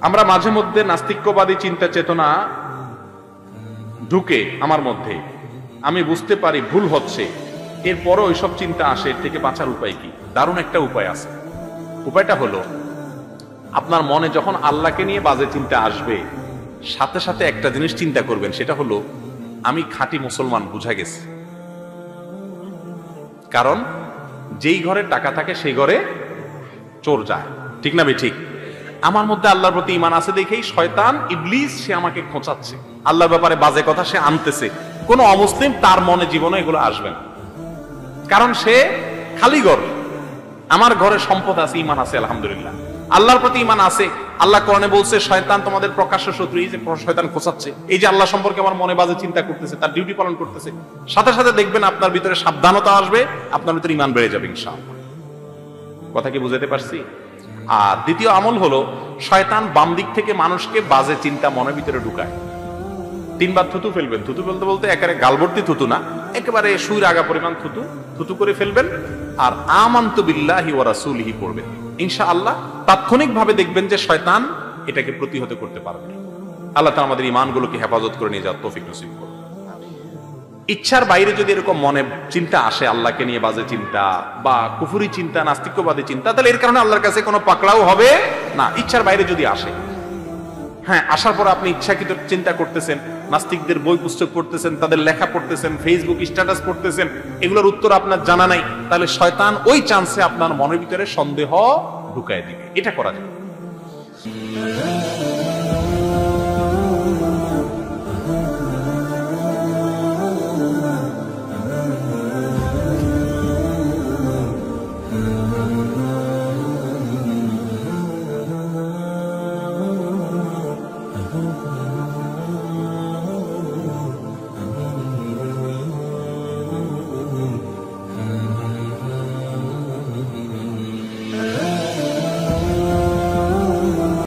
আমরা মাঝে মধ্যে নাস্তিক্যবাদী চিন্তা চেতনা ঢুকে আমার মধ্যে, আমি বুঝতে পারি ভুল হচ্ছে, এরপরও ওইসব চিন্তা আসে, এর থেকে বাঁচার উপায় কি? দারুণ একটা উপায় আছে। উপায়টা হলো, আপনার মনে যখন আল্লাহকে নিয়ে বাজে চিন্তা আসবে, সাথে সাথে একটা জিনিস চিন্তা করবেন, সেটা হলো আমি খাঁটি মুসলমান, বুঝা গেছে। কারণ যেই ঘরে টাকা থাকে সেই ঘরে চোর যায়, ঠিক না ঠিক? আমার মধ্যে আল্লাহর প্রতি ঈমান আছে দেখেই শয়তান ইবলিস সে আমাকে খোঁচাচ্ছে, আল্লাহর ব্যাপারে বাজে কথা সে আনতেছে। কোন অমুসলিম তার মনে জীবনে এগুলো আসবে না, কারণ সে খালি ঘর। আমার ঘরে সম্পদ আছে, ঈমান আছে, আলহামদুলিল্লাহ, আল্লাহর প্রতি ঈমান আছে। আল্লাহ কোরআনে বলছে শয়তান তোমাদের প্রকাশ্য শত্রু। এই যে শয়তান খোঁচাচ্ছে, এই যে আল্লাহ সম্পর্কে আমার মনে বাজে চিন্তা করতেছে, তার ডিউটি পালন করতেছে, সাথে সাথে দেখবেন আপনার ভিতরে সাবধানতা আসবে, আপনার ভিতরে ঈমান বেড়ে যাবে ইনশাআল্লাহ। কথা কি বুঝাতে পারছি? আর দ্বিতীয় আমল হলো, শয়তান বাম দিক থেকে মানুষকে বাজে চিন্তা মনের ভিতরে ঢুকায়। 3 বার থুতু ফেলবেন, থুতু বলতে বলতে একেবারে গালভর্তি থুতু না, একেবারে সুর আগা পরিমাণ থুতু থুতু করে ফেলবেন, আর আমানতু বিল্লাহি ওয়া রাসূলিহি পড়বেন। ইনশাআল্লাহ তাৎক্ষণিকভাবে দেখবেন যে শয়তান এটাকে প্রতিহত করতে পারবে। আল্লাহ তাআলা আমাদের ঈমানগুলোকে হেফাজত করে নিয়ে যাওয়ার তৌফিক নসিব করুন। ইচ্ছার বাইরে যদি এরকম মনে চিন্তা আসে, আল্লাহকে নিয়ে বাজে চিন্তা বা কুফরি চিন্তা, নাস্তিক্যবাদী চিন্তা, তাহলে এর কারণে আল্লাহর কাছে কোনো পাকড়াও হবে না। ইচ্ছার বাইরে যদি আসে, হ্যাঁ, আসার পর আপনি ইচ্ছাকৃত চিন্তা করতেছেন, নাস্তিকদের বই পুস্তক পড়তেছেন, তাদের লেখা পড়তেছেন, ফেসবুক স্ট্যাটাস পড়তেছেন, এগুলোর উত্তর আপনার জানা নাই, তাহলে শয়তান ওই চান্সে আপনার মনের ভিতরে সন্দেহ ঢুকায় দিবে। এটা করা যায়।